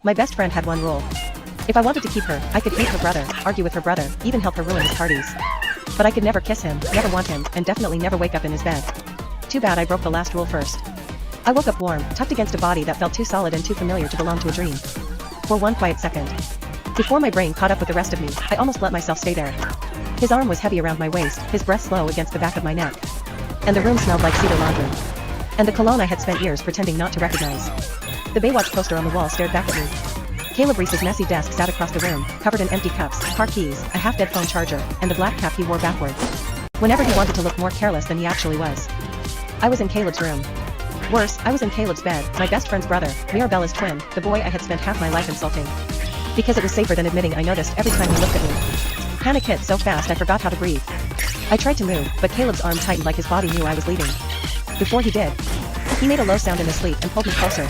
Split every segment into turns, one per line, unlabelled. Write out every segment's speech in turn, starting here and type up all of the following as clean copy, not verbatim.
My best friend had one rule. If I wanted to keep her, I could hate her brother, argue with her brother, even help her ruin his parties. But I could never kiss him, never want him, and definitely never wake up in his bed. Too bad I broke the last rule first. I woke up warm, tucked against a body that felt too solid and too familiar to belong to a dream. For one quiet second. Before my brain caught up with the rest of me, I almost let myself stay there. His arm was heavy around my waist, his breath slow against the back of my neck. And the room smelled like cedar laundry. And the cologne I had spent years pretending not to recognize. The Baywatch poster on the wall stared back at me. Caleb Reese's messy desk sat across the room, covered in empty cups, car keys, a half-dead phone charger, and the black cap he wore backward. Whenever he wanted to look more careless than he actually was. I was in Caleb's room. Worse, I was in Caleb's bed, my best friend's brother, Mirabella's twin, the boy I had spent half my life insulting. Because it was safer than admitting I noticed every time he looked at me. Panic hit so fast I forgot how to breathe. I tried to move, but Caleb's arm tightened like his body knew I was leaving. Before he did, he made a low sound in his sleep and pulled me closer.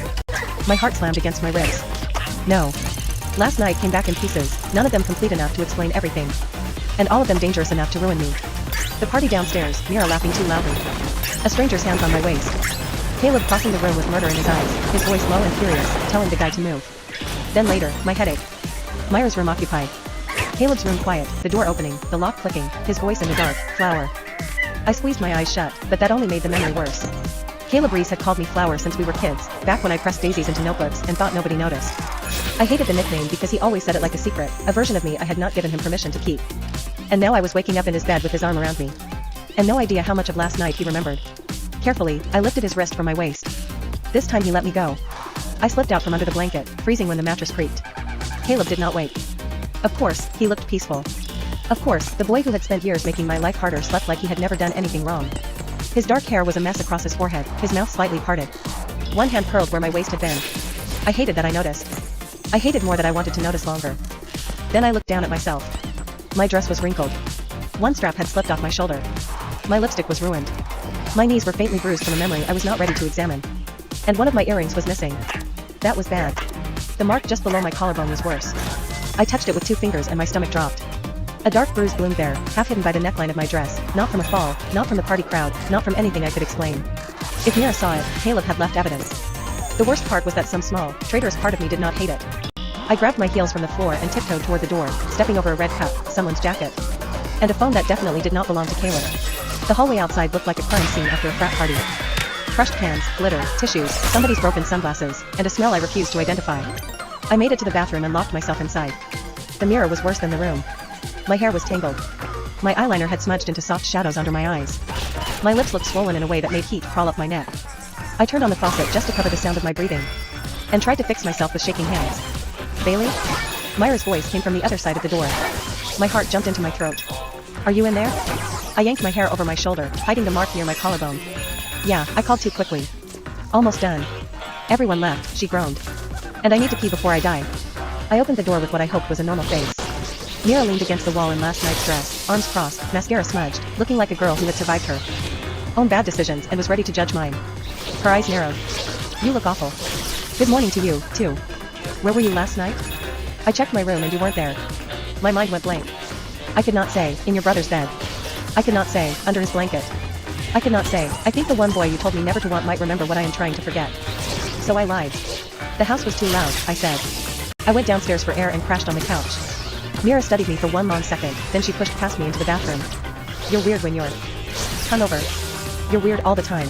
My heart slammed against my ribs. No. Last night came back in pieces, none of them complete enough to explain everything. And all of them dangerous enough to ruin me. The party downstairs, Mira laughing too loudly. A stranger's hands on my waist. Caleb crossing the room with murder in his eyes, his voice low and furious, telling the guy to move. Then later, my headache. Myra's room occupied. Caleb's room quiet, the door opening, the lock clicking, his voice in the dark, Flower. I squeezed my eyes shut, but that only made the memory worse. Caleb Reese had called me Flower since we were kids, back when I pressed daisies into notebooks and thought nobody noticed. I hated the nickname because he always said it like a secret, a version of me I had not given him permission to keep. And now I was waking up in his bed with his arm around me. And no idea how much of last night he remembered. Carefully, I lifted his wrist from my waist. This time he let me go. I slipped out from under the blanket, freezing when the mattress creaked. Caleb did not wake. Of course, he looked peaceful. Of course, the boy who had spent years making my life harder slept like he had never done anything wrong. His dark hair was a mess across his forehead, his mouth slightly parted. One hand curled where my waist had been. I hated that I noticed. I hated more that I wanted to notice longer. Then I looked down at myself. My dress was wrinkled. One strap had slipped off my shoulder. My lipstick was ruined. My knees were faintly bruised from a memory I was not ready to examine. And one of my earrings was missing. That was bad. The mark just below my collarbone was worse. I touched it with 2 fingers and my stomach dropped. A dark bruise bloomed there, half hidden by the neckline of my dress, not from a fall, not from the party crowd, not from anything I could explain. If Mira saw it, Caleb had left evidence. The worst part was that some small, traitorous part of me did not hate it. I grabbed my heels from the floor and tiptoed toward the door, stepping over a red cup, someone's jacket. And a phone that definitely did not belong to Caleb. The hallway outside looked like a crime scene after a frat party. Crushed cans, glitter, tissues, somebody's broken sunglasses, and a smell I refused to identify. I made it to the bathroom and locked myself inside. The mirror was worse than the room. My hair was tangled. My eyeliner had smudged into soft shadows under my eyes. My lips looked swollen in a way that made heat crawl up my neck. I turned on the faucet just to cover the sound of my breathing. And tried to fix myself with shaking hands. Bailey? Myra's voice came from the other side of the door. My heart jumped into my throat. Are you in there? I yanked my hair over my shoulder, hiding the mark near my collarbone. Yeah, I called too quickly. Almost done. Everyone left, she groaned. And I need to pee before I die. I opened the door with what I hoped was a normal face. Mira leaned against the wall in last night's dress, arms crossed, mascara smudged, looking like a girl who had survived her own bad decisions and was ready to judge mine. Her eyes narrowed. You look awful. Good morning to you, too. Where were you last night? I checked my room and you weren't there. My mind went blank. I could not say, in your brother's bed. I could not say, under his blanket. I could not say, I think the one boy you told me never to want might remember what I am trying to forget. So I lied. The house was too loud, I said. I went downstairs for air and crashed on the couch. Mira studied me for one long second, then she pushed past me into the bathroom. You're weird when you're hungover. You're weird all the time.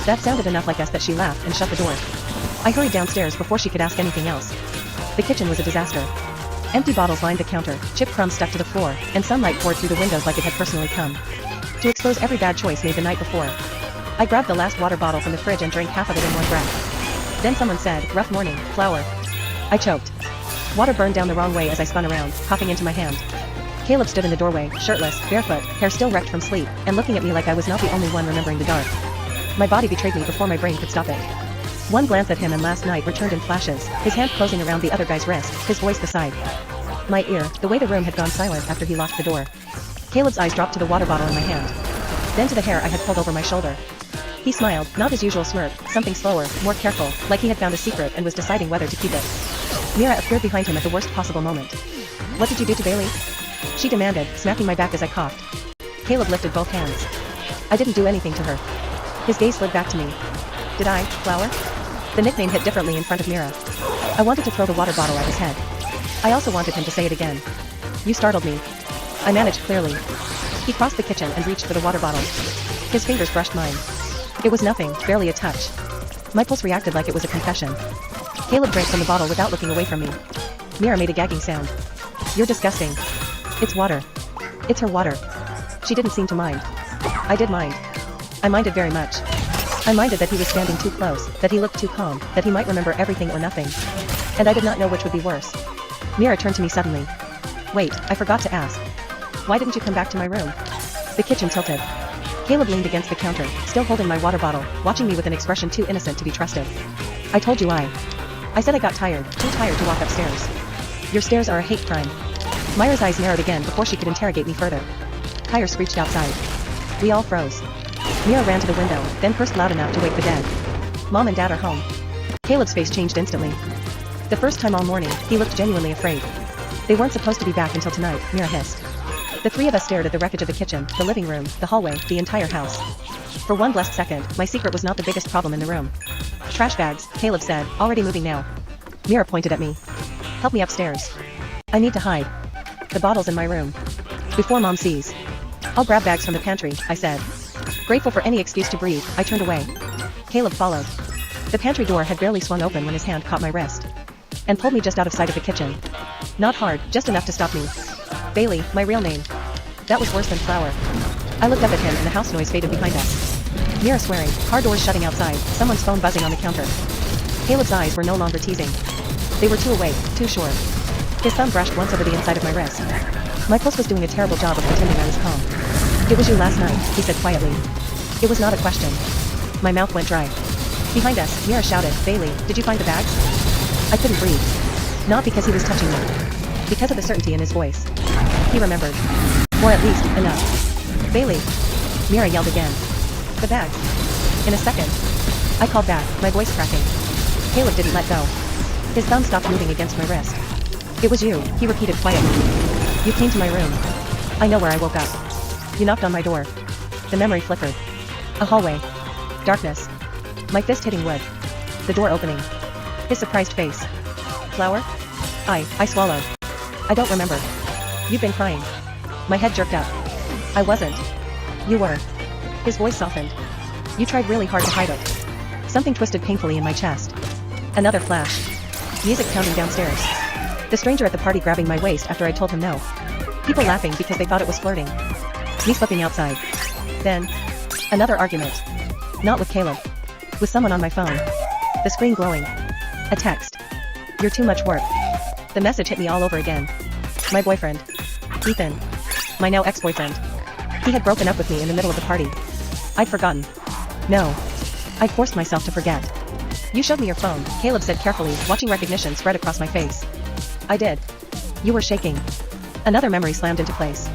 That sounded enough like us that she laughed and shut the door. I hurried downstairs before she could ask anything else. The kitchen was a disaster. Empty bottles lined the counter, chip crumbs stuck to the floor, and sunlight poured through the windows like it had personally come to expose every bad choice made the night before. I grabbed the last water bottle from the fridge and drank half of it in one breath. Then someone said, rough morning, Flower. I choked. Water burned down the wrong way as I spun around, coughing into my hand. Caleb stood in the doorway, shirtless, barefoot, hair still wrecked from sleep, and looking at me like I was not the only one remembering the dark. My body betrayed me before my brain could stop it. One glance at him and last night returned in flashes, his hand closing around the other guy's wrist, his voice beside my ear, the way the room had gone silent after he locked the door. Caleb's eyes dropped to the water bottle in my hand. Then to the hair I had pulled over my shoulder. He smiled, not his usual smirk, something slower, more careful, like he had found a secret and was deciding whether to keep it. Mira appeared behind him at the worst possible moment. What did you do to Bailey? She demanded, smacking my back as I coughed. Caleb lifted both hands. I didn't do anything to her. His gaze slid back to me. Did I, Flower? The nickname hit differently in front of Mira. I wanted to throw the water bottle at his head. I also wanted him to say it again. You startled me. I managed clearly. He crossed the kitchen and reached for the water bottle. His fingers brushed mine. It was nothing, barely a touch. My pulse reacted like it was a confession. Caleb drank from the bottle without looking away from me. Mira made a gagging sound. You're disgusting. It's water. It's her water. She didn't seem to mind. I did mind. I minded very much. I minded that he was standing too close, that he looked too calm, that he might remember everything or nothing. And I did not know which would be worse. Mira turned to me suddenly. Wait, I forgot to ask. Why didn't you come back to my room? The kitchen tilted. Caleb leaned against the counter, still holding my water bottle, watching me with an expression too innocent to be trusted. I told you I said I got tired, too tired to walk upstairs. Your stairs are a hate crime. Myra's eyes narrowed again before she could interrogate me further. Tires screeched outside. We all froze. Mira ran to the window, then cursed loud enough to wake the dead. Mom and Dad are home. Caleb's face changed instantly. The first time all morning, he looked genuinely afraid. They weren't supposed to be back until tonight, Mira hissed. The three of us stared at the wreckage of the kitchen, the living room, the hallway, the entire house. For one blessed second, my secret was not the biggest problem in the room. Trash bags, Caleb said, already moving now. Mira pointed at me. Help me upstairs. I need to hide. The bottle's in my room. Before Mom sees. I'll grab bags from the pantry, I said. Grateful for any excuse to breathe, I turned away. Caleb followed. The pantry door had barely swung open when his hand caught my wrist. And pulled me just out of sight of the kitchen. Not hard, just enough to stop me. Bailey, my real name. That was worse than flour. I looked up at him and the house noise faded behind us. Mira swearing, car doors shutting outside, someone's phone buzzing on the counter. Caleb's eyes were no longer teasing. They were too awake, too sure. His thumb brushed once over the inside of my wrist. My pulse was doing a terrible job of pretending I was calm. It was you last night, he said quietly. It was not a question. My mouth went dry. Behind us, Mira shouted, Bailey, did you find the bags? I couldn't breathe. Not because he was touching me. Because of the certainty in his voice. He remembered. Or at least, enough. Bailey. Mira yelled again. The bags. In a second. I called back, my voice cracking. Caleb didn't let go. His thumb stopped moving against my wrist. It was you, he repeated quietly. You came to my room. I know where I woke up. You knocked on my door. The memory flickered. A hallway. Darkness. My fist hitting wood. The door opening. His surprised face. Flour? I swallowed. I don't remember. You've been crying. My head jerked up. I wasn't. You were. His voice softened. You tried really hard to hide it. Something twisted painfully in my chest. Another flash. Music pounding downstairs. The stranger at the party grabbing my waist after I told him no. People laughing because they thought it was flirting. Me slipping outside. Then. Another argument. Not with Caleb. With someone on my phone. The screen glowing. A text. You're too much work. The message hit me all over again. My boyfriend. Ethan. My now ex-boyfriend. He had broken up with me in the middle of the party. I'd forgotten. No. I'd forced myself to forget. You showed me your phone, Caleb said carefully, watching recognition spread across my face. I did. You were shaking. Another memory slammed into place.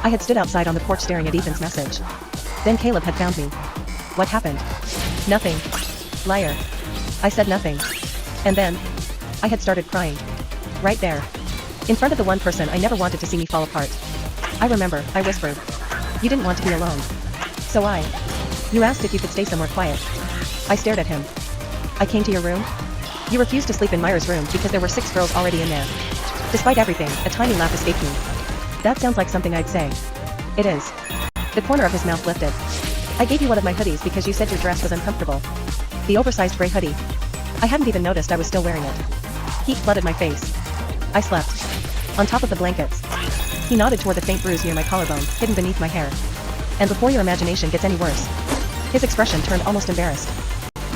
I had stood outside on the porch staring at Ethan's message. Then Caleb had found me. What happened? Nothing. Liar. I said nothing. And then, I had started crying. Right there. In front of the one person I never wanted to see me fall apart. I remember, I whispered. You didn't want to be alone. So You asked if you could stay somewhere quiet. I stared at him. I came to your room? You refused to sleep in Myra's room because there were 6 girls already in there. Despite everything, a tiny laugh escaped me. That sounds like something I'd say. It is. The corner of his mouth lifted. I gave you one of my hoodies because you said your dress was uncomfortable. The oversized gray hoodie. I hadn't even noticed I was still wearing it. Heat flooded my face. I slept. On top of the blankets. He nodded toward the faint bruise near my collarbone, hidden beneath my hair. And before your imagination gets any worse. His expression turned almost embarrassed.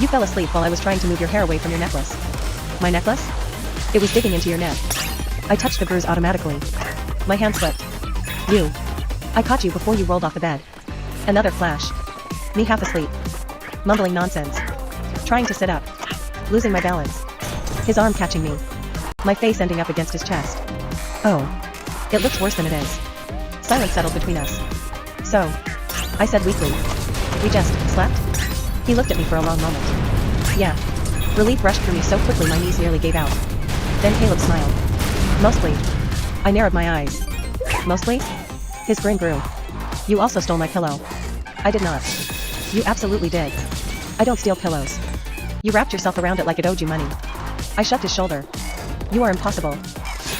You fell asleep while I was trying to move your hair away from your necklace. My necklace? It was digging into your neck. I touched the bruise automatically. My hand slipped. You. I caught you before you rolled off the bed. Another flash. Me half asleep. Mumbling nonsense. Trying to sit up. Losing my balance. His arm catching me. My face ending up against his chest. Oh. It looks worse than it is. Silence settled between us. So. I said weakly. We just slept? He looked at me for a long moment. Yeah. Relief rushed through me so quickly my knees nearly gave out. Then Caleb smiled. Mostly. I narrowed my eyes. Mostly? His grin grew. You also stole my pillow. I did not. You absolutely did. I don't steal pillows. You wrapped yourself around it like it owed you money. I shoved his shoulder. You are impossible.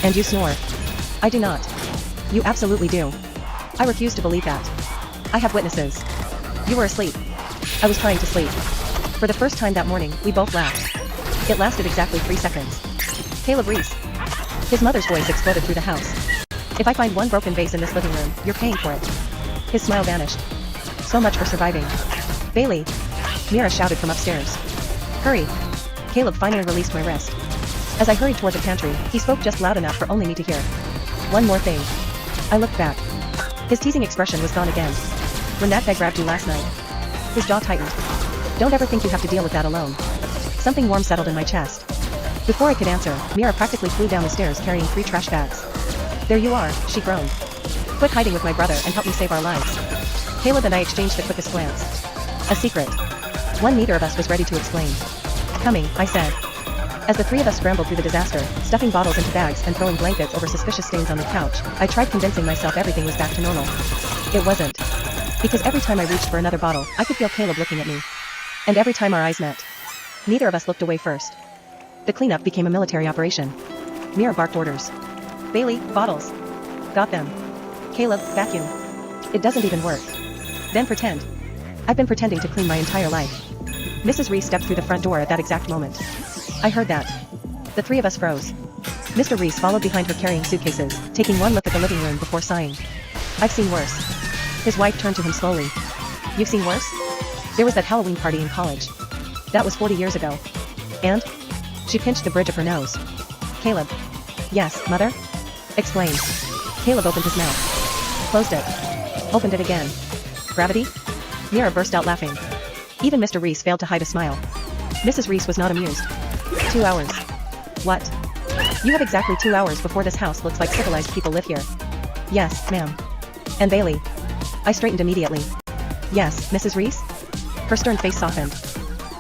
And you snore. I do not. You absolutely do. I refuse to believe that. I have witnesses. You were asleep. I was trying to sleep. For the first time that morning, we both laughed. It lasted exactly 3 seconds. Caleb Reese. His mother's voice exploded through the house. If I find one broken vase in this living room, you're paying for it. His smile vanished. So much for surviving. Bailey. Mira shouted from upstairs. Hurry. Caleb finally released my wrist. As I hurried toward the pantry, he spoke just loud enough for only me to hear. One more thing. I looked back. His teasing expression was gone again. When that guy grabbed you last night. His jaw tightened. Don't ever think you have to deal with that alone. Something warm settled in my chest. Before I could answer, Mira practically flew down the stairs carrying 3 trash bags. There you are, she groaned. Quit hiding with my brother and help me save our lives. Caleb and I exchanged the quickest glance. A secret. One neither of us was ready to explain. Coming, I said. As the 3 of us scrambled through the disaster, stuffing bottles into bags and throwing blankets over suspicious stains on the couch, I tried convincing myself everything was back to normal. It wasn't. Because every time I reached for another bottle, I could feel Caleb looking at me. And every time our eyes met, neither of us looked away first. The cleanup became a military operation. Mira barked orders. Bailey, bottles. Got them. Caleb, vacuum. It doesn't even work. Then pretend. I've been pretending to clean my entire life. Mrs. Reese stepped through the front door at that exact moment. I heard that. The 3 of us froze. Mr. Reese followed behind her carrying suitcases, taking one look at the living room before sighing. I've seen worse. His wife turned to him slowly. You've seen worse? There was that Halloween party in college. That was 40 years ago. And? She pinched the bridge of her nose. Caleb. Yes, mother? Explain. Caleb opened his mouth. Closed it. Opened it again. Gravity? Mira burst out laughing. Even Mr. Reese failed to hide a smile. Mrs. Reese was not amused. 2 hours. What? You have exactly 2 hours before this house looks like civilized people live here. Yes, ma'am. And Bailey. I straightened immediately. Yes, Mrs. Reese? Her stern face softened.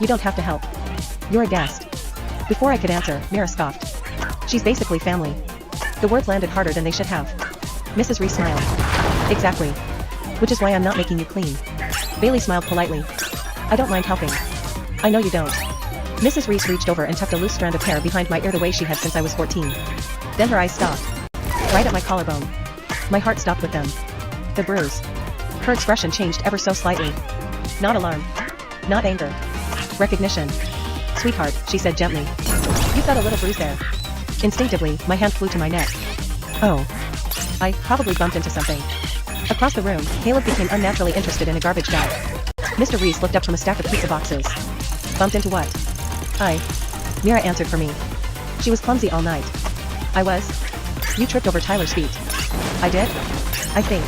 You don't have to help. You're a guest. Before I could answer, Mira scoffed. She's basically family. The words landed harder than they should have. Mrs. Reese smiled. Exactly. Which is why I'm not making you clean. Bailey smiled politely. I don't mind helping. I know you don't. Mrs. Reese reached over and tucked a loose strand of hair behind my ear the way she had since I was 14. Then her eyes stopped. Right at my collarbone. My heart stopped with them. The bruise. Her expression changed ever so slightly. Not alarm. Not anger. Recognition. Sweetheart, she said gently. You've got a little bruise there. Instinctively, my hand flew to my neck. Oh. I probably bumped into something. Across the room, Caleb became unnaturally interested in a garbage bag. Mr. Reese looked up from a stack of pizza boxes. Bumped into what? Mira answered for me. She was clumsy all night. I was. You tripped over Tyler's feet. I did? I think.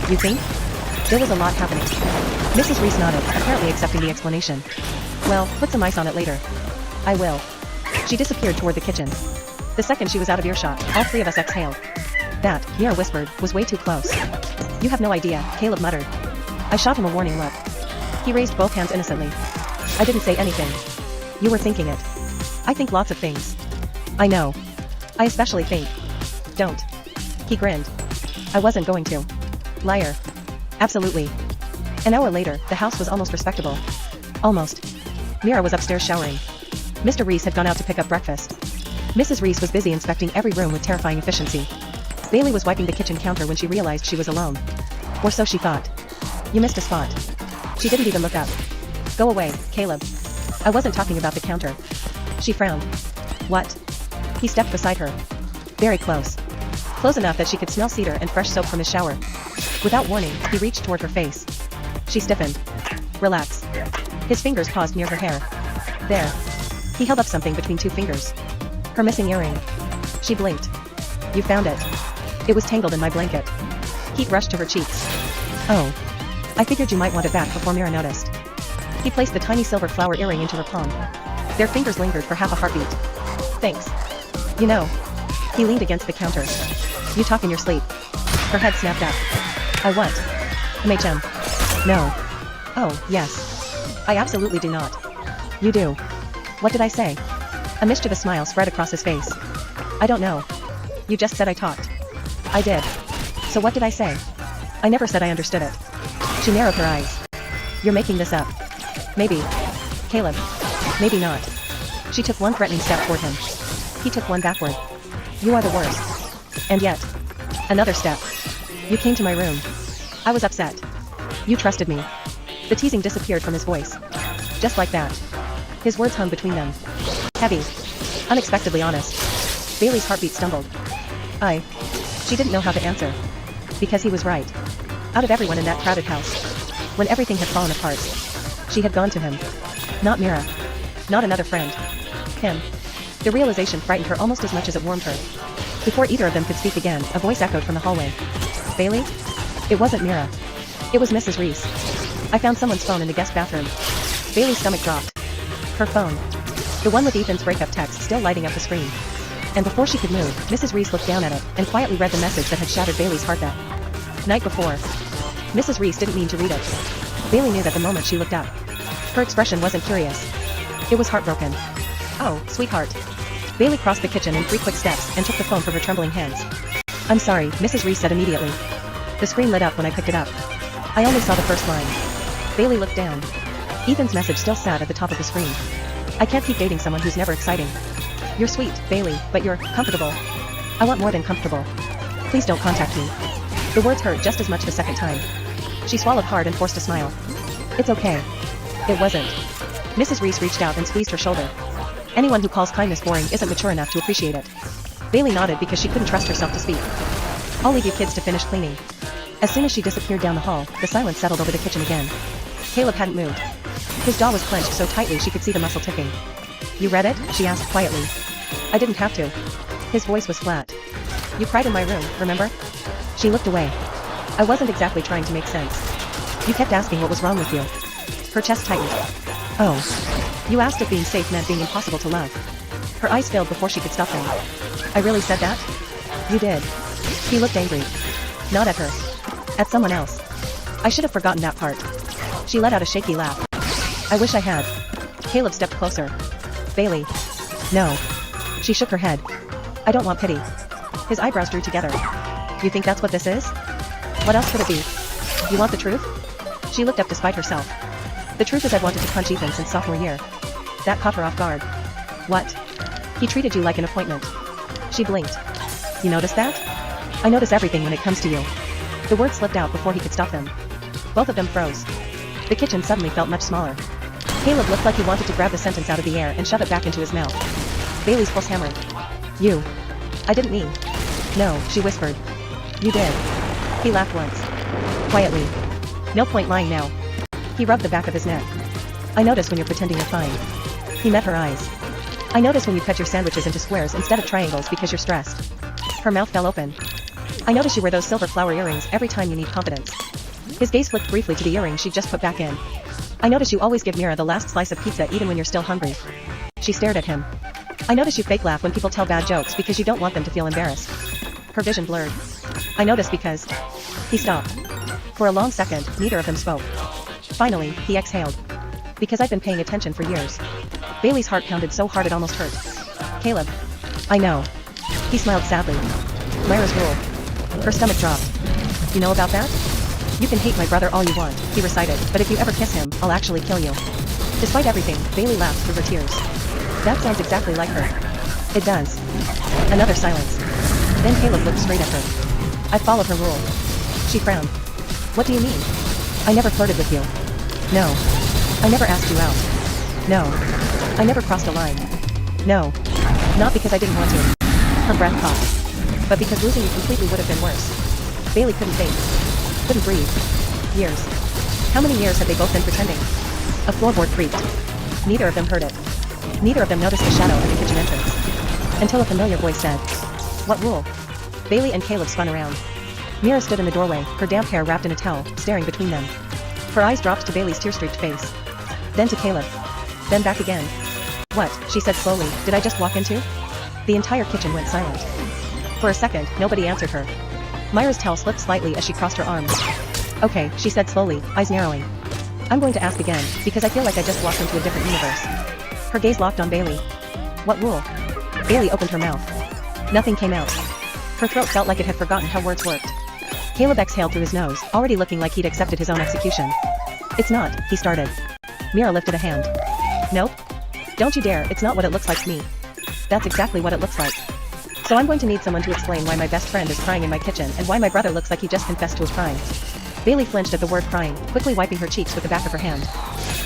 You think? There was a lot happening. Mrs. Reese nodded, apparently accepting the explanation. Well, put some ice on it later. I will. She disappeared toward the kitchen. The second she was out of earshot, all 3 of us exhaled. That, Mira whispered, was way too close. You have no idea, Caleb muttered. I shot him a warning look. He raised both hands innocently. I didn't say anything. You were thinking it. I think lots of things. I know. I especially think. Don't. He grinned. I wasn't going to. Liar. Absolutely. An hour later, the house was almost respectable. Almost. Mira was upstairs showering. Mr. Reese had gone out to pick up breakfast. Mrs. Reese was busy inspecting every room with terrifying efficiency. Bailey was wiping the kitchen counter when she realized she was alone. Or so she thought. You missed a spot. She didn't even look up. Go away, Caleb. I wasn't talking about the counter. She frowned. What? He stepped beside her. Very close. Close enough that she could smell cedar and fresh soap from his shower. Without warning, he reached toward her face. She stiffened. Relax. His fingers paused near her hair. There. He held up something between 2 fingers. Her missing earring. She blinked. You found it. It was tangled in my blanket. Heat rushed to her cheeks. Oh. I figured you might want it back before Mira noticed. He placed the tiny silver flower earring into her palm. Their fingers lingered for half a heartbeat. Thanks. You know. He leaned against the counter. You talk in your sleep. Her head snapped up. I what? MHM. No. Oh, yes. I absolutely do not. You do. What did I say? A mischievous smile spread across his face. I don't know. You just said I talked. I did. So what did I say? I never said I understood it. She narrowed her eyes. You're making this up. Maybe. Caleb. Maybe not. She took one threatening step toward him. He took one backward. You are the worst. And yet. Another step. You came to my room. I was upset. You trusted me. The teasing disappeared from his voice. Just like that. His words hung between them. Heavy. Unexpectedly honest. Bailey's heartbeat stumbled. She didn't know how to answer. Because he was right. Out of everyone in that crowded house. When everything had fallen apart. She had gone to him. Not Mira. Not another friend. Him. The realization frightened her almost as much as it warmed her. Before either of them could speak again, a voice echoed from the hallway. Bailey? It wasn't Mira. It was Mrs. Reese. I found someone's phone in the guest bathroom. Bailey's stomach dropped. Her phone. The one with Ethan's breakup text still lighting up the screen. And before she could move, Mrs. Reese looked down at it and quietly read the message that had shattered Bailey's heart that night before. Mrs. Reese didn't mean to read it. Bailey knew that the moment she looked up. Her expression wasn't curious. It was heartbroken. Oh, sweetheart. Bailey crossed the kitchen in 3 quick steps and took the phone from her trembling hands. I'm sorry, Mrs. Reese said immediately. The screen lit up when I picked it up. I only saw the first line. Bailey looked down. Ethan's message still sat at the top of the screen. I can't keep dating someone who's never exciting. You're sweet, Bailey, but you're comfortable. I want more than comfortable. Please don't contact me. The words hurt just as much the second time. She swallowed hard and forced a smile. It's okay. It wasn't. Mrs. Reese reached out and squeezed her shoulder. Anyone who calls kindness boring isn't mature enough to appreciate it. Bailey nodded because she couldn't trust herself to speak. I'll leave you kids to finish cleaning. As soon as she disappeared down the hall, the silence settled over the kitchen again. Caleb hadn't moved. His jaw was clenched so tightly she could see the muscle ticking. You read it? She asked quietly. I didn't have to. His voice was flat. You cried in my room, remember? She looked away. I wasn't exactly trying to make sense. You kept asking what was wrong with you. Her chest tightened. Oh. You asked if being safe meant being impossible to love. Her eyes filled before she could stop them. I really said that? You did. He looked angry. Not at her. At someone else. I should have forgotten that part. She let out a shaky laugh. I wish I had. Caleb stepped closer. Bailey. No. She shook her head. I don't want pity. His eyebrows drew together. You think that's what this is? What else could it be? You want the truth? She looked up despite herself. The truth is I've wanted to punch Ethan since sophomore year. That caught her off guard. What? He treated you like an appointment. She blinked. You notice that? I notice everything when it comes to you. The words slipped out before he could stop them. Both of them froze. The kitchen suddenly felt much smaller. Caleb looked like he wanted to grab the sentence out of the air and shove it back into his mouth. Bailey's pulse hammered. You. I didn't mean. No, she whispered. You did. He laughed once. Quietly. No point lying now. He rubbed the back of his neck. I notice when you're pretending you're fine. He met her eyes. I notice when you cut your sandwiches into squares instead of triangles because you're stressed. Her mouth fell open. I notice you wear those silver flower earrings every time you need confidence. His gaze flicked briefly to the earrings she'd just put back in. I notice you always give Mira the last slice of pizza even when you're still hungry. She stared at him. I notice you fake laugh when people tell bad jokes because you don't want them to feel embarrassed. Her vision blurred. I notice because... He stopped. For a long second, neither of them spoke. Finally, he exhaled. Because I've been paying attention for years. Bailey's heart pounded so hard it almost hurt. Caleb. I know. He smiled sadly. Myra's rule. Her stomach dropped. You know about that? You can hate my brother all you want, he recited, but if you ever kiss him, I'll actually kill you. Despite everything, Bailey laughed through her tears. That sounds exactly like her. It does. Another silence. Then Caleb looked straight at her. I followed her rule. She frowned. What do you mean? I never flirted with you. No. I never asked you out. No. I never crossed a line. No. Not because I didn't want to. Her breath caught. But because losing you completely would have been worse. Bailey couldn't think. Couldn't breathe. Years. How many years had they both been pretending? A floorboard creaked. Neither of them heard it. Neither of them noticed the shadow at the kitchen entrance. Until a familiar voice said, What rule? Bailey and Caleb spun around. Mira stood in the doorway, her damp hair wrapped in a towel, staring between them. Her eyes dropped to Bailey's tear-streaked face. Then to Caleb. Then back again. What, she said slowly, did I just walk into? The entire kitchen went silent. For a second, nobody answered her. Myra's towel slipped slightly as she crossed her arms. Okay, she said slowly, eyes narrowing. I'm going to ask again, because I feel like I just walked into a different universe. Her gaze locked on Bailey. What rule? Bailey opened her mouth. Nothing came out. Her throat felt like it had forgotten how words worked. Caleb exhaled through his nose, already looking like he'd accepted his own execution. It's not, he started. Mira lifted a hand. Nope. Don't you dare, it's not what it looks like to me. That's exactly what it looks like. So I'm going to need someone to explain why my best friend is crying in my kitchen and why my brother looks like he just confessed to a crime. Bailey flinched at the word crying, quickly wiping her cheeks with the back of her hand.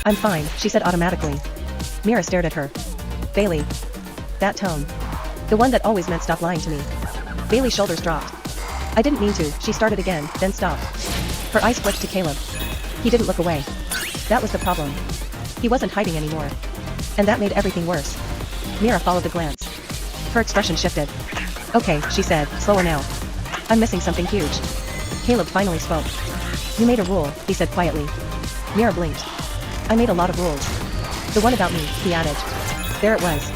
I'm fine, she said automatically. Mira stared at her. Bailey. That tone. The one that always meant stop lying to me. Bailey's shoulders dropped. I didn't mean to, she started again, then stopped. Her eyes flicked to Caleb. He didn't look away. That was the problem. He wasn't hiding anymore. And that made everything worse. Mira followed the glance. Her expression shifted. Okay, she said, slower now. I'm missing something huge. Caleb finally spoke. You made a rule, he said quietly. Mira blinked. I made a lot of rules. The one about me, he added. There it was.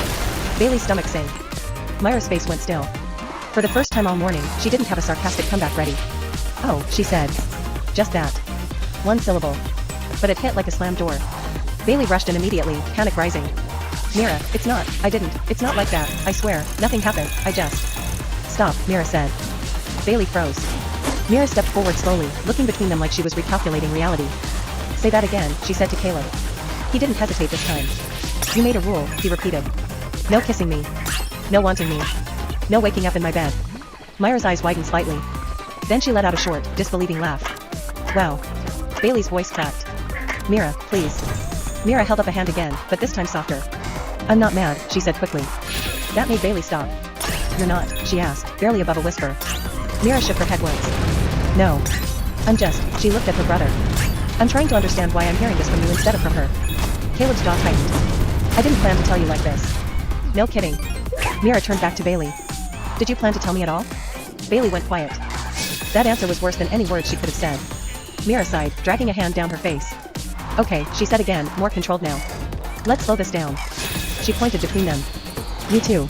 Bailey's stomach sank. Myra's face went still. For the first time all morning, she didn't have a sarcastic comeback ready. Oh, she said. Just that. One syllable. But it hit like a slammed door. Bailey rushed in immediately, panic rising. Mira, it's not like that, I swear, nothing happened, I just... Stop, Mira said. Bailey froze. Mira stepped forward slowly, looking between them like she was recalculating reality. Say that again, she said to Caleb. He didn't hesitate this time. You made a rule, he repeated. No kissing me. No wanting me. No waking up in my bed. Myra's eyes widened slightly. Then she let out a short, disbelieving laugh. Wow. Bailey's voice cracked. Mira, please. Mira held up a hand again, but this time softer. I'm not mad, she said quickly. That made Bailey stop. You're not, she asked, barely above a whisper. Mira shook her head once. No. She looked at her brother. I'm trying to understand why I'm hearing this from you instead of from her. Caleb's jaw tightened. I didn't plan to tell you like this. No kidding. Mira turned back to Bailey. Did you plan to tell me at all? Bailey went quiet. That answer was worse than any words she could have said. Mira sighed, dragging a hand down her face. Okay, she said again, more controlled now. Let's slow this down. She pointed between them. Me too.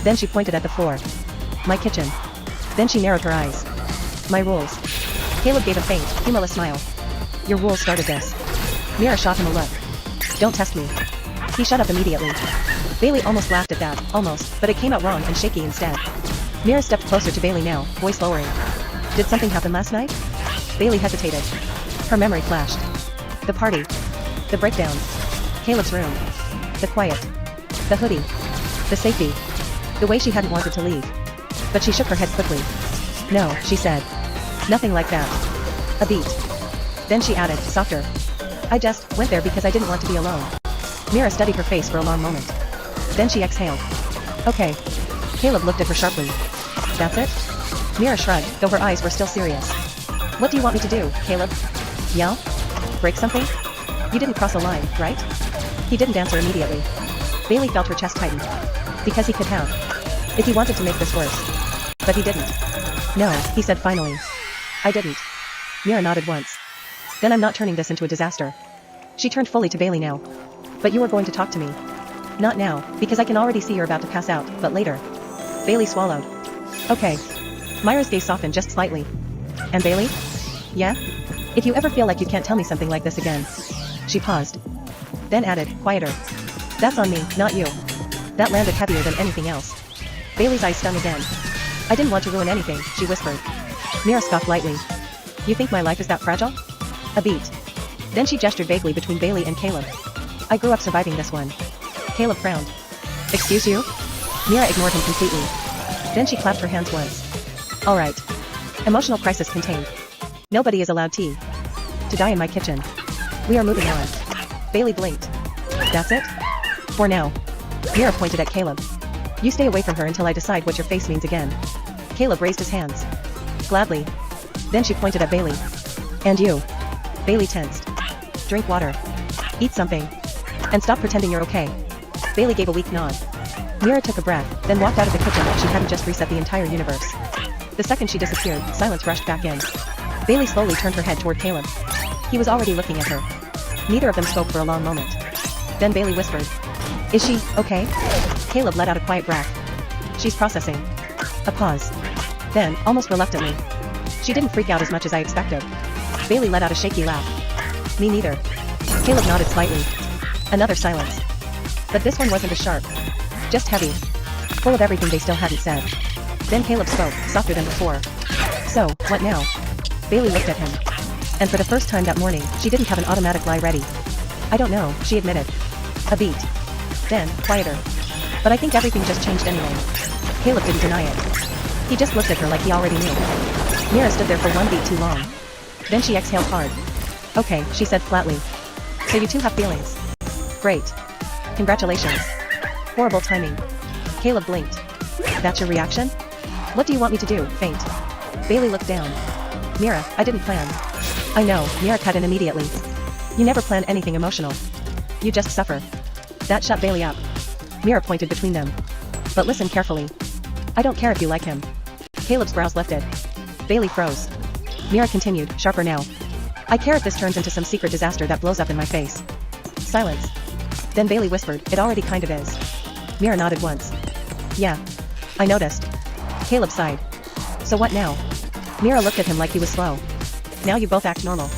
Then she pointed at the floor. My kitchen. Then she narrowed her eyes. My rules. Caleb gave a faint, humorless smile. Your rules started this. Mira shot him a look. Don't test me. He shut up immediately. Bailey almost laughed at that, almost, but it came out wrong and shaky instead. Mira stepped closer to Bailey now, voice lowering. Did something happen last night? Bailey hesitated. Her memory flashed. The party. The breakdown. Caleb's room. The quiet. The hoodie. The safety. The way she hadn't wanted to leave. But she shook her head quickly. No, she said. Nothing like that. A beat. Then she added, softer. I just went there because I didn't want to be alone. Mira studied her face for a long moment. Then she exhaled. Okay. Caleb looked at her sharply. That's it? Mira shrugged, though her eyes were still serious. What do you want me to do, Caleb? Yell? Break something? You didn't cross a line, right? He didn't answer immediately. Bailey felt her chest tighten. Because he could have. If he wanted to make this worse. But he didn't. No, he said finally. I didn't. Mira nodded once. Then I'm not turning this into a disaster. She turned fully to Bailey now. But you were going to talk to me. Not now, because I can already see you're about to pass out, but later. Bailey swallowed. Okay. Myra's gaze softened just slightly. And Bailey? Yeah? If you ever feel like you can't tell me something like this again. She paused. Then added, quieter. That's on me, not you. That landed heavier than anything else. Bailey's eyes stung again. I didn't want to ruin anything, she whispered. Mira scoffed lightly. You think my life is that fragile? A beat. Then she gestured vaguely between Bailey and Caleb. I grew up surviving this one. Caleb frowned. Excuse you? Mira ignored him completely. Then she clapped her hands once. Alright. Emotional crisis contained. Nobody is allowed to die in my kitchen. We are moving on. Bailey blinked. That's it? For now. Mira pointed at Caleb. You stay away from her until I decide what your face means again. Caleb raised his hands. Gladly. Then she pointed at Bailey. And you. Bailey tensed. Drink water. Eat something. And stop pretending you're okay. Bailey gave a weak nod. Mira took a breath, then walked out of the kitchen like she hadn't just reset the entire universe. The second she disappeared, silence rushed back in. Bailey slowly turned her head toward Caleb. He was already looking at her. Neither of them spoke for a long moment. Then Bailey whispered. Is she okay? Caleb let out a quiet breath. She's processing. A pause. Then, almost reluctantly. She didn't freak out as much as I expected. Bailey let out a shaky laugh. Me neither. Caleb nodded slightly. Another silence. But this one wasn't as sharp. Just heavy. Full of everything they still hadn't said. Then Caleb spoke, softer than before. So, what now? Bailey looked at him. And for the first time that morning, she didn't have an automatic lie ready. I don't know, she admitted. A beat. Then, quieter. But I think everything just changed anyway. Caleb didn't deny it. He just looked at her like he already knew. Mira stood there for one beat too long. Then she exhaled hard. Okay, she said flatly. So you two have feelings. Great. Congratulations. Horrible timing. Caleb blinked. That's your reaction? What do you want me to do, faint? Bailey looked down. Mira, I didn't plan. I know, Mira cut in immediately. You never plan anything emotional. You just suffer. That shut Bailey up. Mira pointed between them. But listen carefully. I don't care if you like him. Caleb's brows lifted. Bailey froze. Mira continued, sharper now. I care if this turns into some secret disaster that blows up in my face. Silence. Then Bailey whispered, it already kind of is. Mira nodded once. Yeah. I noticed. Caleb sighed. So what now? Mira looked at him like he was slow. Now you both act normal.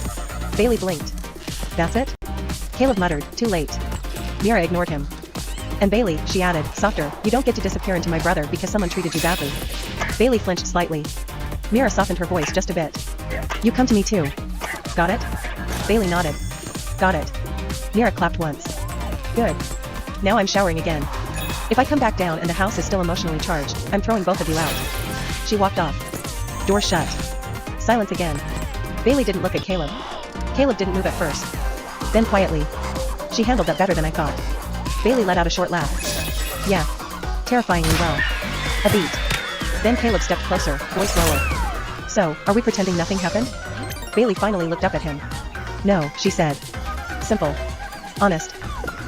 Bailey blinked. That's it? Caleb muttered, too late. Mira ignored him. And Bailey, she added, softer, you don't get to disappear into my brother because someone treated you badly. Bailey flinched slightly. Mira softened her voice just a bit. You come to me too. Got it? Bailey nodded. Got it. Mira clapped once. Good. Now I'm showering again. If I come back down and the house is still emotionally charged, I'm throwing both of you out. She walked off. Door shut. Silence again. Bailey didn't look at Caleb. Caleb didn't move at first. Then quietly. She handled that better than I thought. Bailey let out a short laugh. Yeah. Terrifyingly well. A beat. Then Caleb stepped closer, voice lower. So, are we pretending nothing happened? Bailey finally looked up at him. No, she said. Simple. Honest.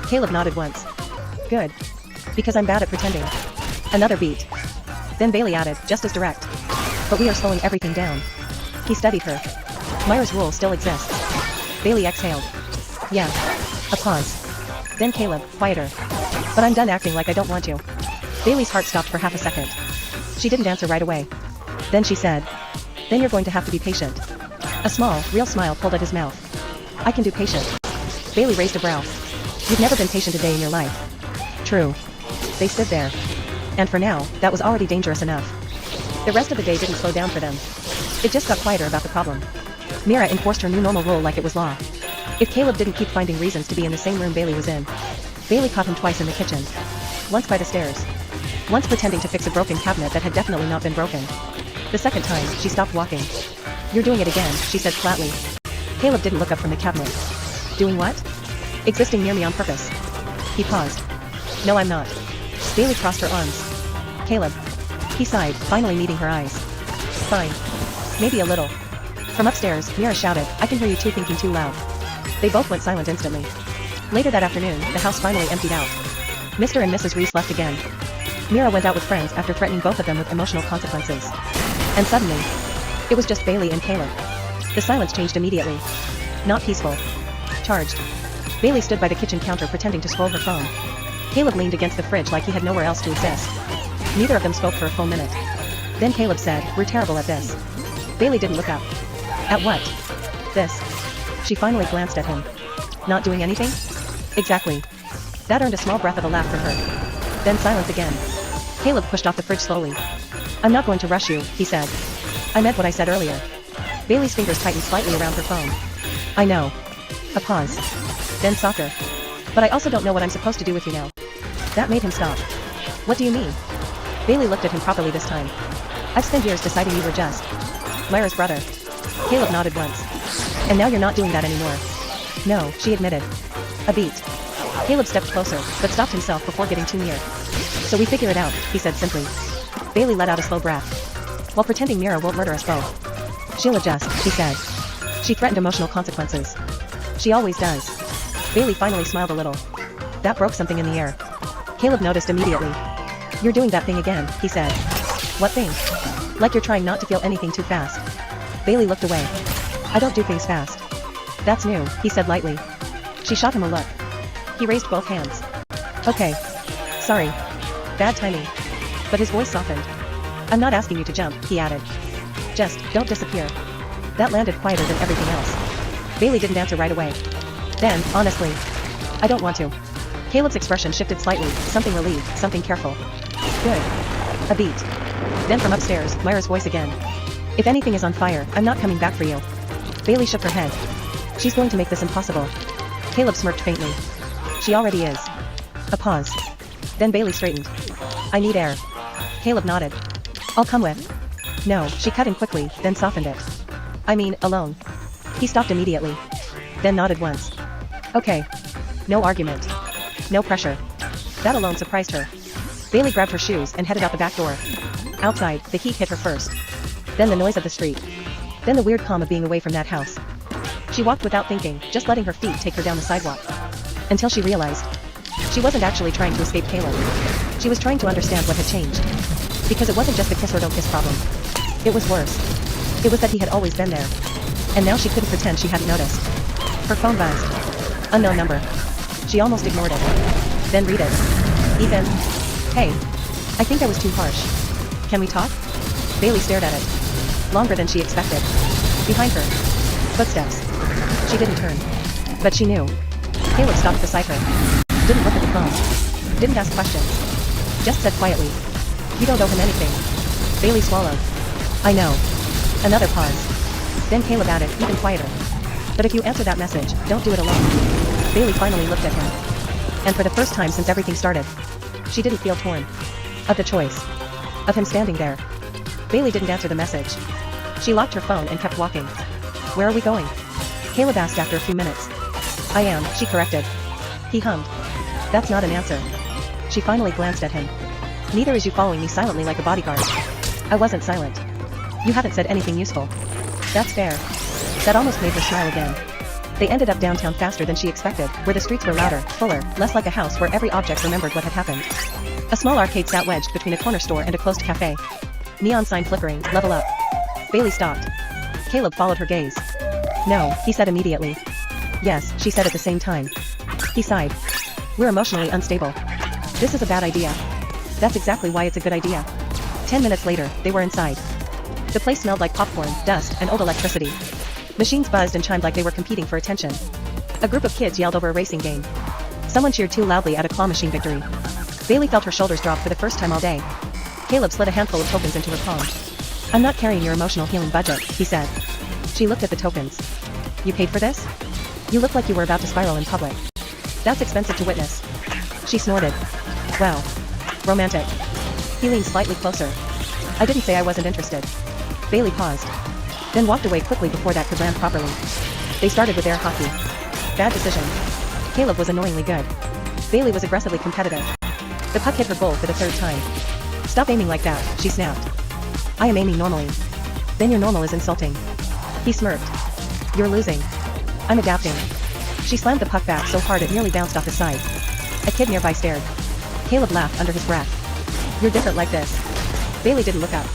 Caleb nodded once. Good. Because I'm bad at pretending. Another beat. Then Bailey added, just as direct. But we are slowing everything down. He studied her. Myra's rule still exists. Bailey exhaled. Yeah. A pause. Then Caleb, quieter. But I'm done acting like I don't want you. Bailey's heart stopped for half a second. She didn't answer right away. Then she said. Then you're going to have to be patient. A small, real smile pulled at his mouth. I can do patient. Bailey raised a brow. You've never been patient a day in your life. True. They stood there. And for now, that was already dangerous enough. The rest of the day didn't slow down for them. It just got quieter about the problem. Mira enforced her new normal rule like it was law. If Caleb didn't keep finding reasons to be in the same room Bailey was in. Bailey caught him twice in the kitchen. Once by the stairs. Once pretending to fix a broken cabinet that had definitely not been broken. The second time, she stopped walking. You're doing it again, she said flatly. Caleb didn't look up from the cabinet. Doing what? Existing near me on purpose. He paused. No, I'm not. Bailey crossed her arms. Caleb. He sighed, finally meeting her eyes. Fine. Maybe a little. From upstairs, Mira shouted, I can hear you two thinking too loud. They both went silent instantly. Later that afternoon, the house finally emptied out. Mr. and Mrs. Reese left again. Mira went out with friends after threatening both of them with emotional consequences. And suddenly, it was just Bailey and Caleb. The silence changed immediately. Not peaceful. Charged. Bailey stood by the kitchen counter pretending to scroll her phone. Caleb leaned against the fridge like he had nowhere else to exist. Neither of them spoke for a full minute. Then Caleb said, we're terrible at this. Bailey didn't look up. At what? This. She finally glanced at him. Not doing anything? Exactly. That earned a small breath of a laugh from her. Then silence again. Caleb pushed off the fridge slowly. I'm not going to rush you, he said. I meant what I said earlier. Bailey's fingers tightened slightly around her phone. I know. A pause. Then softer. But I also don't know what I'm supposed to do with you now. That made him stop. What do you mean? Bailey looked at him properly this time. I've spent years deciding you were just Myra's brother. Caleb nodded once. And now you're not doing that anymore. No, she admitted. A beat. Caleb stepped closer, but stopped himself before getting too near. So we figure it out, he said simply. Bailey let out a slow breath. While pretending Mira won't murder us both. She'll adjust, she said. She threatened emotional consequences. She always does. Bailey finally smiled a little. That broke something in the air. Caleb noticed immediately. You're doing that thing again, he said. What thing? Like you're trying not to feel anything too fast. Bailey looked away. I don't do things fast. That's new, he said lightly. She shot him a look. He raised both hands. Okay. Sorry. Bad timing. But his voice softened. I'm not asking you to jump, he added. Just, don't disappear. That landed quieter than everything else. Bailey didn't answer right away. Then, honestly, I don't want to. Caleb's expression shifted slightly, something relieved, something careful. Good. A beat. Then from upstairs, Myra's voice again. If anything is on fire, I'm not coming back for you. Bailey shook her head. She's going to make this impossible. Caleb smirked faintly. She already is. A pause. Then Bailey straightened. I need air. Caleb nodded. I'll come with. No, she cut in quickly, then softened it. I mean, alone. He stopped immediately. Then nodded once. Okay. No argument. No pressure. That alone surprised her. Bailey grabbed her shoes and headed out the back door. Outside, the heat hit her first. Then the noise of the street. Then the weird calm of being away from that house. She walked without thinking, just letting her feet take her down the sidewalk. Until she realized. She wasn't actually trying to escape Caleb. She was trying to understand what had changed. Because it wasn't just the kiss or don't kiss problem. It was worse. It was that he had always been there. And now she couldn't pretend she hadn't noticed. Her phone buzzed. Unknown number. She almost ignored it. Then read it. Ethan. Hey. I think I was too harsh. Can we talk? Bailey stared at it. Longer than she expected. Behind her. Footsteps. She didn't turn. But she knew. Caleb stopped beside her. Didn't look at the phone. Didn't ask questions. Just said quietly. You don't owe him anything. Bailey swallowed. I know. Another pause. Then Caleb added, even quieter. But if you answer that message, don't do it alone. Bailey finally looked at him. And for the first time since everything started, she didn't feel torn. Of the choice. Of him standing there. Bailey didn't answer the message. She locked her phone and kept walking. Where are we going? Caleb asked after a few minutes. I am, she corrected. He hummed. That's not an answer. She finally glanced at him. Neither is you following me silently like a bodyguard. I wasn't silent. You haven't said anything useful. That's fair. That almost made her smile again. They ended up downtown faster than she expected, where the streets were louder, fuller, less like a house where every object remembered what had happened. A small arcade sat wedged between a corner store and a closed cafe. Neon sign flickering, level up. Bailey stopped. Caleb followed her gaze. No, he said immediately. Yes, she said at the same time. He sighed. We're emotionally unstable. This is a bad idea. That's exactly why it's a good idea. 10 minutes later, they were inside. The place smelled like popcorn, dust, and old electricity. Machines buzzed and chimed like they were competing for attention. A group of kids yelled over a racing game. Someone cheered too loudly at a claw machine victory. Bailey felt her shoulders drop for the first time all day. Caleb slid a handful of tokens into her palm. I'm not carrying your emotional healing budget, he said. She looked at the tokens. You paid for this? You look like you were about to spiral in public. That's expensive to witness. She snorted. Well. Romantic. He leaned slightly closer. I didn't say I wasn't interested. Bailey paused. Then walked away quickly before that could land properly. They started with air hockey. Bad decision. Caleb was annoyingly good. Bailey was aggressively competitive. The puck hit her goal for the third time. Stop aiming like that, she snapped. I am aiming normally. Then your normal is insulting. He smirked. You're losing. I'm adapting. She slammed the puck back so hard it nearly bounced off his side. A kid nearby stared. Caleb laughed under his breath. You're different like this. Bailey didn't look up.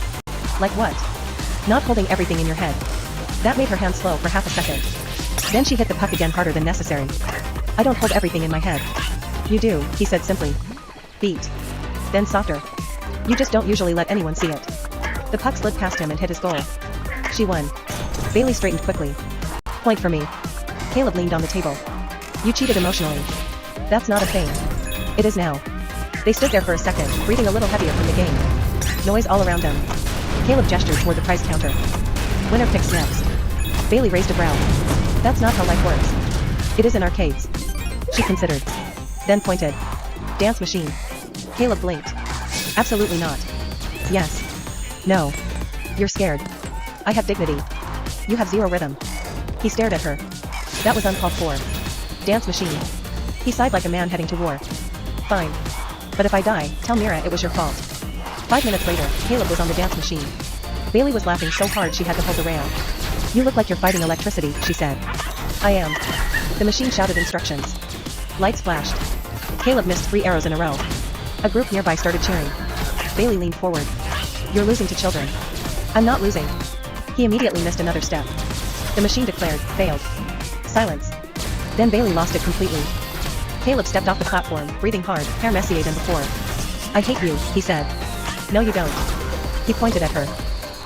Like what? Not holding everything in your head. That made her hand slow for half a second. Then she hit the puck again harder than necessary. I don't hold everything in my head. You do, he said simply. Beat. Then softer. You just don't usually let anyone see it. The puck slid past him and hit his goal. She won. Bailey straightened quickly. Point for me. Caleb leaned on the table. You cheated emotionally. That's not a thing. It is now. They stood there for a second, breathing a little heavier from the game. Noise all around them. Caleb gestured toward the prize counter. Winner picks next. Bailey raised a brow. That's not how life works. It is in arcades. She considered. Then pointed. Dance machine. Caleb blinked. Absolutely not. Yes. No. You're scared. I have dignity. You have zero rhythm. He stared at her. That was uncalled for. Dance machine. He sighed like a man heading to war. Fine. But if I die, tell Mira it was your fault. 5 minutes later, Caleb was on the dance machine. Bailey was laughing so hard she had to hold the rail. You look like you're fighting electricity, she said. I am. The machine shouted instructions. Lights flashed. Caleb missed 3 arrows in a row. A group nearby started cheering. Bailey leaned forward. You're losing to children. I'm not losing. He immediately missed another step. The machine declared, failed. Silence. Then Bailey lost it completely. Caleb stepped off the platform, breathing hard, hair messier than before. I hate you, he said. No you don't. He pointed at her.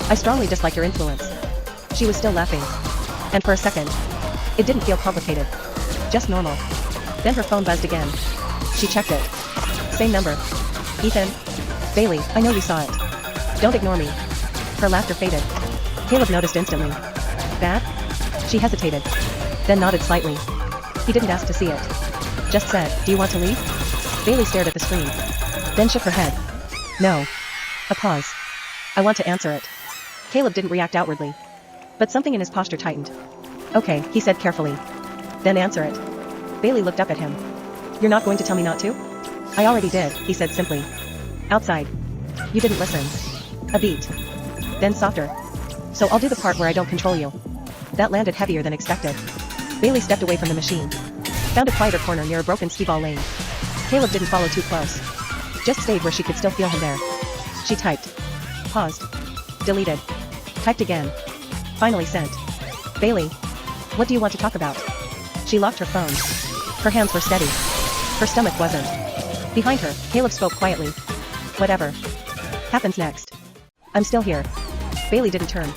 I strongly dislike your influence. She was still laughing. And for a second, it didn't feel complicated. Just normal. Then her phone buzzed again. She checked it. Same number. Ethan. Bailey, I know you saw it. Don't ignore me. Her laughter faded. Caleb noticed instantly. Bad? She hesitated. Then nodded slightly. He didn't ask to see it. Just said, do you want to leave? Bailey stared at the screen. Then shook her head. No. A pause. I want to answer it. Caleb didn't react outwardly. But something in his posture tightened. Okay, he said carefully. Then answer it. Bailey looked up at him. You're not going to tell me not to? I already did, he said simply. Outside. You didn't listen. A beat. Then softer. So I'll do the part where I don't control you. That landed heavier than expected. Bailey stepped away from the machine. Found a quieter corner near a broken skee-ball lane. Caleb didn't follow too close. Just stayed where she could still feel him there. She typed. Paused. Deleted. Typed again. Finally sent. Bailey. What do you want to talk about? She locked her phone. Her hands were steady. Her stomach wasn't. Behind her, Caleb spoke quietly. Whatever. Happens next. I'm still here. Bailey didn't turn.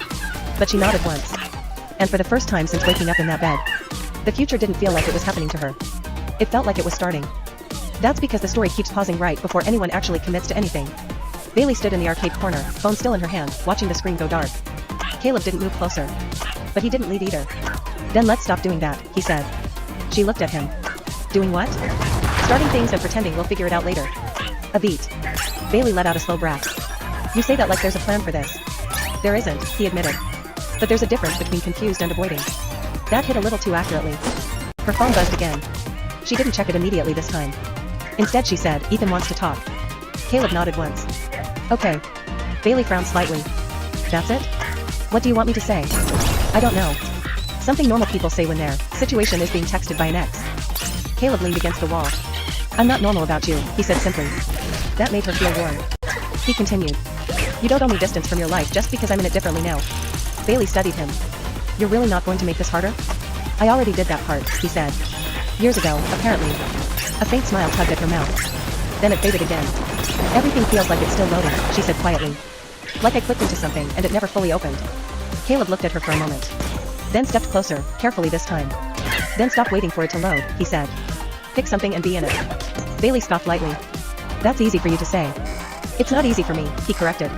But she nodded once. And for the first time since waking up in that bed, the future didn't feel like it was happening to her. It felt like it was starting. That's because the story keeps pausing right before anyone actually commits to anything. Bailey stood in the arcade corner, phone still in her hand, watching the screen go dark. Caleb didn't move closer. But he didn't leave either. Then let's stop doing that, he said. She looked at him. Doing what? Starting things and pretending we'll figure it out later. A beat. Bailey let out a slow breath. You say that like there's a plan for this. There isn't, he admitted. But there's a difference between confused and avoiding. That hit a little too accurately. Her phone buzzed again. She didn't check it immediately this time. Instead she said, Ethan wants to talk. Caleb nodded once. Okay. Bailey frowned slightly. That's it? What do you want me to say? I don't know. Something normal people say when their situation is being texted by an ex. Caleb leaned against the wall. I'm not normal about you, he said simply. That made her feel warm. He continued. You don't owe me distance from your life just because I'm in it differently now. Bailey studied him. You're really not going to make this harder? I already did that part, he said. Years ago, apparently. A faint smile tugged at her mouth. Then it faded again. Everything feels like it's still loading, she said quietly. Like I clicked into something and it never fully opened. Caleb looked at her for a moment. Then stepped closer, carefully this time. Then stop waiting for it to load, he said. Pick something and be in it. Bailey scoffed lightly. That's easy for you to say. It's not easy for me, he corrected.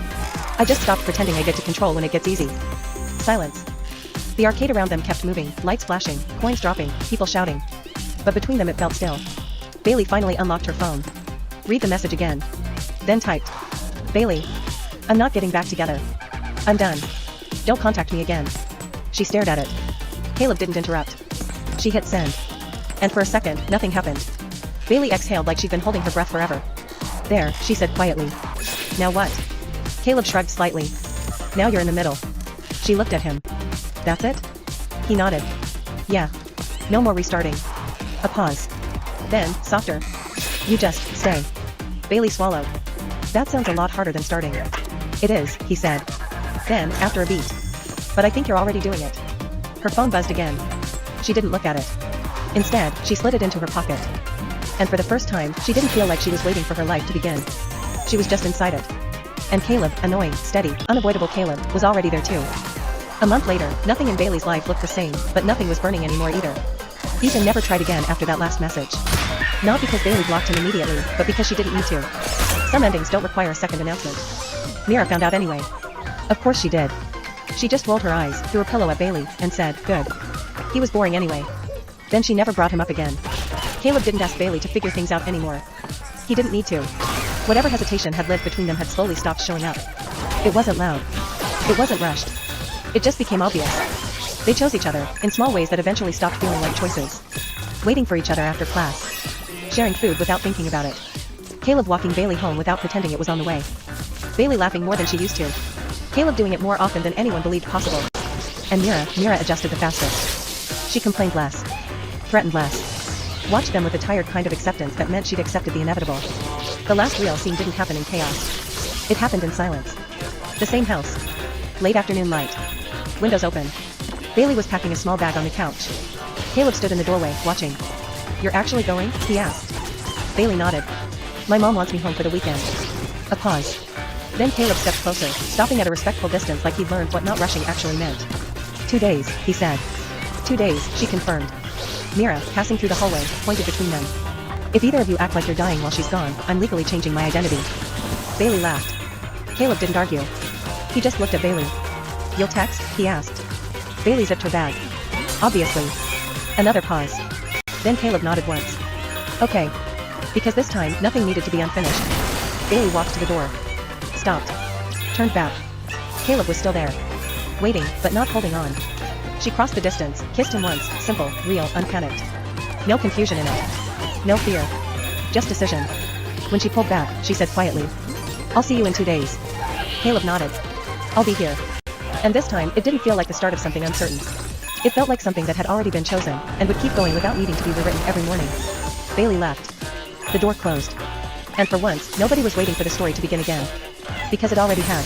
I just stopped pretending I get to control when it gets easy. Silence. The arcade around them kept moving, lights flashing, coins dropping, people shouting. But between them it felt still. Bailey finally unlocked her phone. Read the message again. Then typed. Bailey. I'm not getting back together. I'm done. Don't contact me again. She stared at it. Caleb didn't interrupt. She hit send. And for a second, nothing happened. Bailey exhaled like she'd been holding her breath forever. There, she said quietly. Now what? Caleb shrugged slightly. Now you're in the middle. She looked at him. That's it? He nodded. Yeah. No more restarting. A pause. Then, softer. You just stay. Bailey swallowed. That sounds a lot harder than starting. It is, he said. Then, after a beat. But I think you're already doing it. Her phone buzzed again. She didn't look at it. Instead, she slid it into her pocket. And for the first time, she didn't feel like she was waiting for her life to begin. She was just inside it. And Caleb, annoying, steady, unavoidable Caleb, was already there too. A month later, nothing in Bailey's life looked the same, but nothing was burning anymore either. Ethan never tried again after that last message. Not because Bailey blocked him immediately, but because she didn't need to. Some endings don't require a second announcement. Mira found out anyway. Of course she did. She just rolled her eyes, threw a pillow at Bailey, and said, good. He was boring anyway. Then she never brought him up again. Caleb didn't ask Bailey to figure things out anymore. He didn't need to. Whatever hesitation had lived between them had slowly stopped showing up. It wasn't loud. It wasn't rushed. It just became obvious. They chose each other, in small ways that eventually stopped feeling like choices. Waiting for each other after class. Sharing food without thinking about it. Caleb walking Bailey home without pretending it was on the way. Bailey laughing more than she used to. Caleb doing it more often than anyone believed possible. And Mira adjusted the fastest. She complained less. Threatened less. Watched them with a tired kind of acceptance that meant she'd accepted the inevitable. The last real scene didn't happen in chaos. It happened in silence. The same house. Late afternoon light. Windows open. Bailey was packing a small bag on the couch. Caleb stood in the doorway, watching. You're actually going? He asked. Bailey nodded. My mom wants me home for the weekend. A pause. Then Caleb stepped closer, stopping at a respectful distance like he'd learned what not rushing actually meant. 2 days, he said. 2 days, she confirmed. Mira, passing through the hallway, pointed between them. If either of you act like you're dying while she's gone, I'm legally changing my identity. Bailey laughed. Caleb didn't argue. He just looked at Bailey. You'll text? He asked. Bailey zipped her bag. Obviously. Another pause. Then Caleb nodded once. Okay. Because this time, nothing needed to be unfinished. Bailey walked to the door. Stopped. Turned back. Caleb was still there. Waiting, but not holding on. She crossed the distance, kissed him once, simple, real, unpanicked. No confusion in it. No fear. Just decision. When she pulled back, she said quietly, "I'll see you in 2 days." Caleb nodded. "I'll be here." And this time, it didn't feel like the start of something uncertain. It felt like something that had already been chosen, and would keep going without needing to be rewritten every morning. Bailey left. The door closed. And for once, nobody was waiting for the story to begin again. Because it already had.